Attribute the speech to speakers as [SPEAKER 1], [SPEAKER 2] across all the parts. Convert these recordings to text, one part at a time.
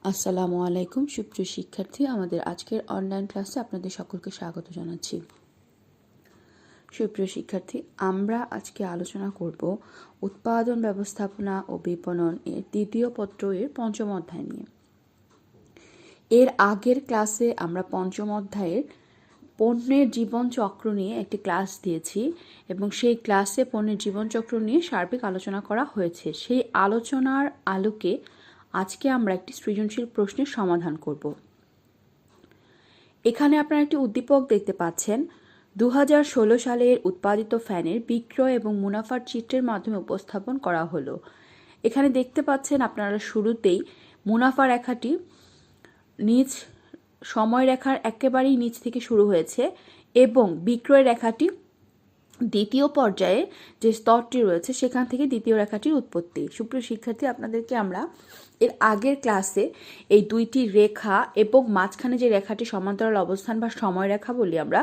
[SPEAKER 1] আসসালামু আলাইকুম সুপ্রিয় শিক্ষার্থী, আমাদের আজকের অনলাইন ক্লাসে আপনাদের সকলকে স্বাগত জানাচ্ছি। সুপ্রিয় শিক্ষার্থী, আমরা আজকে আলোচনা করব উৎপাদন ব্যবস্থাপনা ও বিপণন এর দ্বিতীয় পত্র এর পঞ্চম অধ্যায় নিয়ে। এর আগের ক্লাসে আমরা পঞ্চম অধ্যায়ের পণ্যের জীবনচক্র নিয়ে একটি ক্লাস দিয়েছি এবং সেই ক্লাসে পণ্যের জীবনচক্র নিয়ে সার্বিক আলোচনা করা হয়েছে। সেই আলোচনার আলোকে আজকে আমরা একটি সৃজনশীল প্রশ্নের সমাধান করব। এখানে আপনারা একটি উদ্দীপক দেখতে পাচ্ছেন। 2016 সালের উৎপাদিত ফ্যানের বিক্রয় এবং মুনাফার চিত্রের মাধ্যমে উপস্থাপন করা হলো। এখানে দেখতে পাচ্ছেন আপনারা শুরুতেই মুনাফা রেখাটি নিচ সময় রেখার একেবারেই নিচ থেকে শুরু হয়েছে এবং বিক্রয় রেখাটি দ্বিতীয় পর্যায়ে যে স্তরটি রয়েছে সেখান থেকে দ্বিতীয় রেখাটির উৎপত্তি। সুপ্রিয় শিক্ষার্থী, আপনাদেরকে আমরা এর আগের ক্লাসে এই দুইটি রেখা এবং মাঝখানে যে রেখাটি সমান্তরাল অবস্থান বা সময় রেখা বলি আমরা,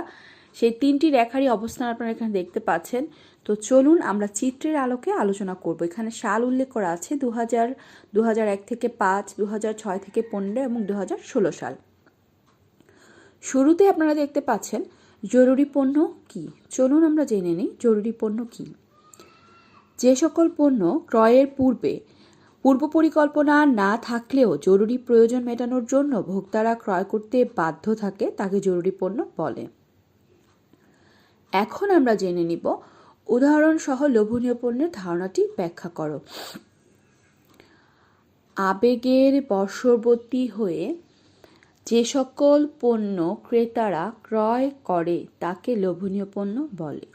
[SPEAKER 1] সেই তিনটি রেখারই অবস্থান আপনারা এখানে দেখতে পাচ্ছেন। তো চলুন আমরা চিত্রের আলোকে আলোচনা করব। এখানে সাল উল্লেখ করা আছে 2001 থেকে 5, 2006 থেকে 15 এবং 2016 সাল। শুরুতে আপনারা দেখতে পাচ্ছেন জরুরি পণ্য কি। চলুন আমরা জেনে নিই জরুরি পণ্য কি। যে সকল পণ্য ক্রয়ের পূর্ব পরিকল্পনা না থাকলেও জরুরি প্রয়োজন মেটানোর জন্য ভোক্তারা ক্রয় করতে বাধ্য থাকে তাকে জরুরি পণ্য বলে। এখন আমরা জেনে নিব উদাহরণ সহ লোভনীয় পণ্যের ধারণাটি ব্যাখ্যা করো। আবেগের বশবর্তী হয়ে যে সকল পণ্য ক্রেতারা ক্রয় করে তাকে লোভনীয় পণ্য বলে।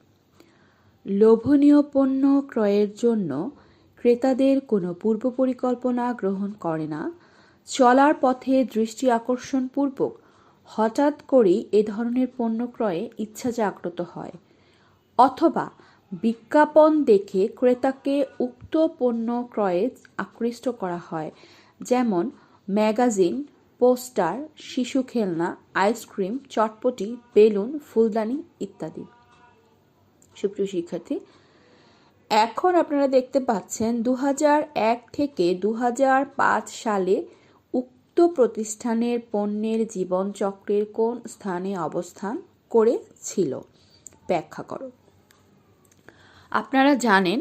[SPEAKER 1] লোভনীয় পণ্য ক্রয়ের জন্য ক্রেতাদের কোনো পূর্ব পরিকল্পনা গ্রহণ করে না। চলার পথে দৃষ্টি আকর্ষণপূর্বক হঠাৎ করেই এ ধরনের পণ্য ক্রয়ে ইচ্ছা জাগ্রত হয়, অথবা বিজ্ঞাপন দেখে ক্রেতাকে উক্ত পণ্য ক্রয়ে আকৃষ্ট করা হয়, যেমন ম্যাগাজিন, পোস্টার, শিশু খেলনা, আইসক্রিম, চটপটি, বেলুন, ফুলদানি ইত্যাদি। সুপ্রিয় শিক্ষার্থী, এখন আপনারা দেখতে পাচ্ছেন 2001 থেকে 2005 সালে উক্ত প্রতিষ্ঠানের পণ্যের জীবনচক্রের কোন স্থানে অবস্থান করেছিল ব্যাখ্যা করো। আপনারা জানেন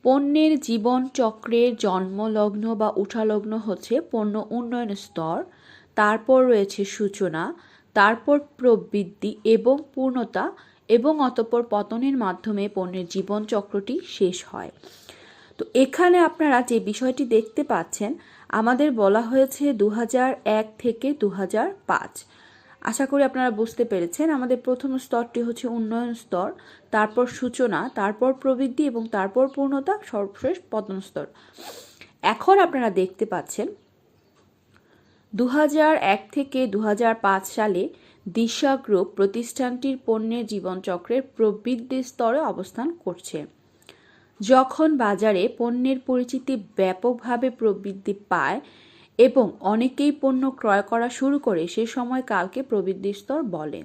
[SPEAKER 1] পণ্যের জীবনচক্রের জন্মলগ্ন বা উঠালগ্ন হচ্ছে পণ্য উন্নয়ন স্তর, তারপর রয়েছে সূচনা, তারপর প্রবৃদ্ধি এবং পূর্ণতা এবং অতঃপর পতনের মাধ্যমে পণ্যের জীবনচক্রটি শেষ হয়। তো এখানে আপনারা যে বিষয়টি দেখতে পাচ্ছেন, আমাদের বলা হয়েছে 2001 থেকে 2005। আশা করি আপনারা বুঝতে পেরেছেন। আমাদের প্রথম স্তরটি হচ্ছে উন্নয়ন স্তর, তারপর সূচনা, তারপর প্রবৃদ্ধি এবং তারপর পূর্ণতা, সর্বশেষ পতন স্তর। এখন আপনারা দেখতে পাচ্ছেন 2001 থেকে 2005 সালে দিশা গ্রুপ প্রতিষ্ঠানটির পণ্যের জীবনচক্রের প্রবৃদ্ধি স্তরে অবস্থান করছে। যখন বাজারে পণ্যের পরিচিতি ব্যাপকভাবে প্রবৃদ্ধি পায় এবং অনেকেই পণ্য ক্রয় করা শুরু করে, সে সময় কালকে প্রবৃদ্ধি স্তর বলে।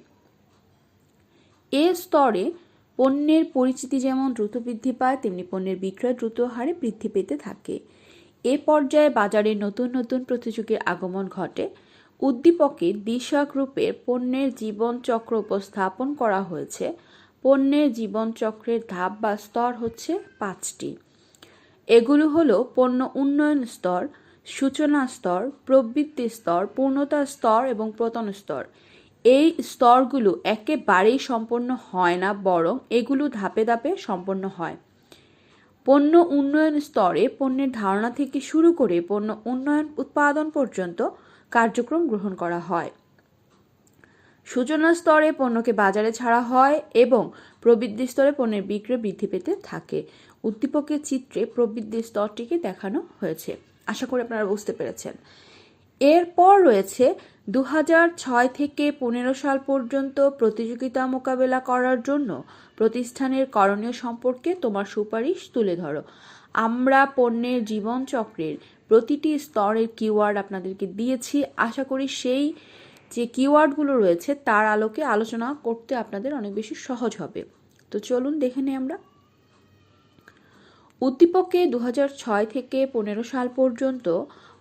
[SPEAKER 1] এ স্তরে পণ্যের পরিচিতি যেমন দ্রুত বৃদ্ধি পায়, তেমনি পণ্যের বিক্রয় দ্রুত হারে বৃদ্ধি পেতে থাকে। এ পর্যায়ে বাজারে নতুন নতুন প্রতিযোগীর আগমন ঘটে। উদ্দীপকে দিশা গ্রুপের পণ্যের জীবনচক্র উপস্থাপন করা হয়েছে। পণ্যের জীবনচক্রের ধাপ বা স্তর হচ্ছে 5টি। এগুলো হলো পণ্য উন্নয়ন স্তর, সূচনা স্তর, প্রবৃদ্ধি স্তর, পূর্ণতা স্তর এবং পতন স্তর। এই স্তরগুলো একেবারেই সম্পন্ন হয় না, বরং এগুলো ধাপে ধাপে সম্পন্ন হয়। পণ্য উন্নয়ন স্তরে পণ্যের ধারণা থেকে শুরু করে পণ্য উন্নয়ন উৎপাদন পর্যন্ত কার্যক্রম গ্রহণ করা হয়। সূচনা স্তরে পণ্যকে বাজারে ছাড়া হয় এবং প্রবৃদ্ধি স্তরে পণ্যের বিক্রয় বৃদ্ধি পেতে থাকে। উদ্দীপকের চিত্রে প্রবৃদ্ধি স্তরটিকে দেখানো হয়েছে। আশা করি আপনারা বুঝতে পেরেছেন। এরপর রয়েছে 2006 থেকে 15 সাল পর্যন্ত প্রতিযোগিতা মোকাবেলা করার জন্য প্রতিষ্ঠানের করণীয় সম্পর্কে তোমার সুপারিশ তুলে ধরো। আমরা পণ্যের জীবনচক্রের প্রতিটি স্তরের কিওয়ার্ড আপনাদেরকে দিয়েছি। আশা করি সেই যে কিওয়ার্ডগুলো রয়েছে তার আলোকে আলোচনা করতে আপনাদের অনেক বেশি সহজ হবে। তো চলুন দেখে নিই আমরা। উদ্দীপকে 2006 থেকে 15 সাল পর্যন্ত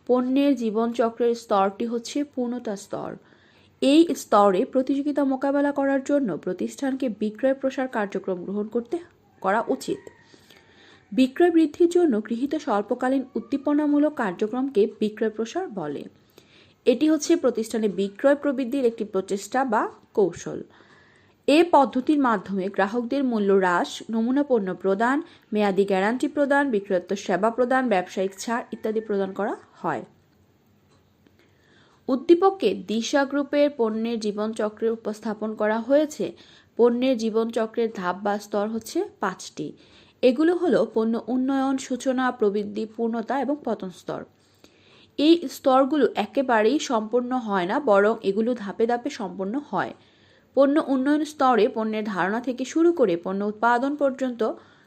[SPEAKER 1] পণ্যের জীবনচক্রের স্তরটি হচ্ছে পূর্ণতা স্তর। এই স্তরে প্রতিযোগিতা মোকাবেলা করার জন্য প্রতিষ্ঠানকে বিক্রয় প্রসার কার্যক্রম গ্রহণ করা উচিত। বিক্রয় বৃদ্ধির জন্য গৃহীত স্বল্পকালীন উদ্দীপনামূলক কার্যক্রমকে বিক্রয় প্রসার বলে। এটি হচ্ছে প্রতিষ্ঠানে বিক্রয় প্রবৃদ্ধির একটি প্রচেষ্টা বা কৌশল। এ পদ্ধতির মাধ্যমে গ্রাহকদের মূল্য হ্রাস, নমুনা পণ্য প্রদান, মেয়াদি গ্যারান্টি প্রদান, বিক্রয়োত্তর সেবা প্রদান, ব্যবসায়িক ছাড় ইত্যাদি প্রদান করা হয়। উদ্দীপকে দিশা গ্রুপের পণ্যের জীবনচক্রে উপস্থাপন করা হয়েছে। পণ্যের জীবনচক্রের ধাপ বা স্তর হচ্ছে 5টি। এগুলো হলো পণ্য উন্নয়ন, সূচনা, প্রবৃদ্ধি, পূর্ণতা এবং পতন স্তর। এই স্তরগুলো একেবারেই সম্পূর্ণ হয় না, বরং এগুলো ধাপে ধাপে সম্পন্ন হয়। পণ্য উন্নয়ন স্তরে পণ্যের ধারণা থেকে শুরু করে পণ্য উৎপাদন পর্যন্ত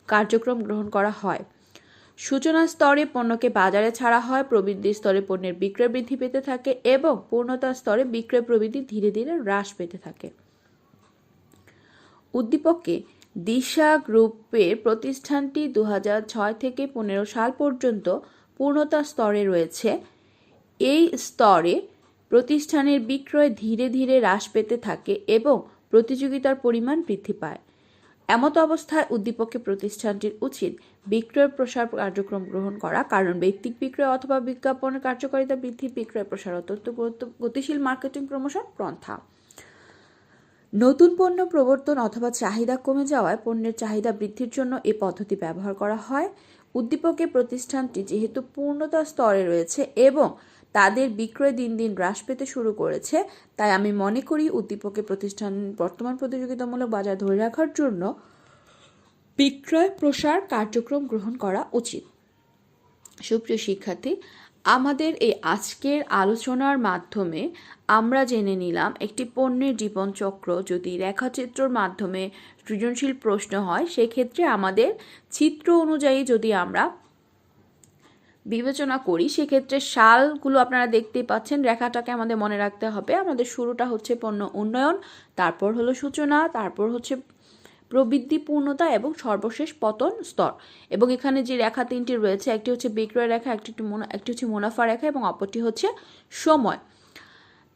[SPEAKER 1] কার্যক্রম গ্রহণ করা হয়। সূচনা স্তরে পণ্যকে বাজারে ছাড়া হয়, প্রবৃদ্ধি স্তরে পণ্যের বিক্রয় বৃদ্ধি পেতে থাকে এবং পূর্ণতা স্তরে বিক্রয় প্রবৃদ্ধি ধীরে ধীরে হ্রাস পেতে থাকে। উদ্দীপকে দিশা গ্রুপের প্রতিষ্ঠানটি 2006 থেকে 15 সাল পর্যন্ত পূর্ণতা স্তরে রয়েছে। এই স্তরে প্রতিষ্ঠানের বিক্রয় ধীরে ধীরে হ্রাস পেতে থাকে এবং প্রতিযোগিতার পরিমাণ বৃদ্ধি পায়। এমত অবস্থায় উদ্দীপকে প্রতিষ্ঠানটির উচিত বিক্রয় প্রসার কার্যক্রম গ্রহণ করা, কারণ ব্যক্তিক বিক্রয় অথবা বিজ্ঞাপনের কার্যকারিতা বৃদ্ধির বিক্রয় প্রসার অত্যন্ত গতিশীল মার্কেটিং প্রমোশন পন্থা। নতুন পণ্য প্রবর্তন অথবা চাহিদা কমে যাওয়ায় পণ্যের চাহিদা বৃদ্ধির জন্য এই পদ্ধতি ব্যবহার করা হয়। উদ্দীপকে প্রতিষ্ঠানটি যেহেতু পূর্ণতা স্তরে রয়েছে এবং তাদের বিক্রয় দিন দিন হ্রাস পেতে শুরু করেছে, তাই আমি মনে করি উদ্দীপকে প্রতিষ্ঠান বর্তমান প্রতিযোগিতামূলক বাজার ধরে রাখার জন্য বিক্রয় প্রসার কার্যক্রম গ্রহণ করা উচিত। সুপ্রিয় শিক্ষার্থী, আমাদের এই আজকের আলোচনার মাধ্যমে আমরা জেনে নিলাম একটি পণ্যের জীবনচক্র যদি রেখাচিত্রর মাধ্যমে সৃজনশীল প্রশ্ন হয়, সেক্ষেত্রে আমাদের চিত্র অনুযায়ী যদি আমরা বিবেচনা করি, সেক্ষেত্রে সালগুলো আপনারা দেখতেই পাচ্ছেন। রেখাটাকে আমাদের মনে রাখতে হবে। আমাদের শুরুটা হচ্ছে পণ্য উন্নয়ন, তারপর হলো সূচনা, তারপর হচ্ছে প্রবৃদ্ধি, পূর্ণতা এবং সর্বশেষ পতন স্তর। এবং এখানে যে রেখা তিনটি রয়েছে, একটি হচ্ছে বিক্রয় রেখা, একটি হচ্ছে মুনাফা রেখা এবং অপরটি হচ্ছে সময়।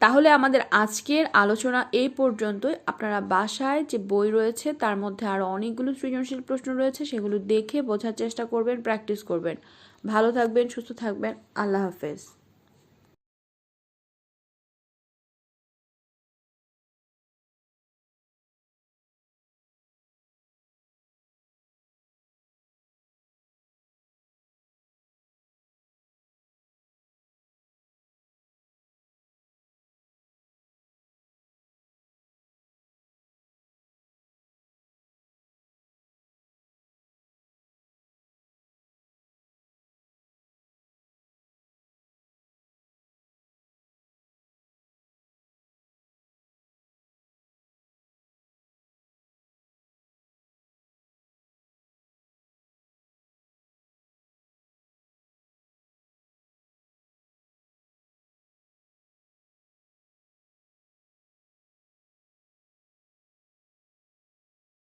[SPEAKER 1] তাহলে আমাদের আজকের আলোচনা এই পর্যন্তই। আপনারা বাসায় যে বই রয়েছে তার মধ্যে আরও অনেকগুলো সৃজনশীল প্রশ্ন রয়েছে, সেগুলো দেখে বোঝার চেষ্টা করবেন, প্র্যাকটিস করবেন। ভালো থাকবেন, সুস্থ থাকবেন। আল্লাহ হাফেজ।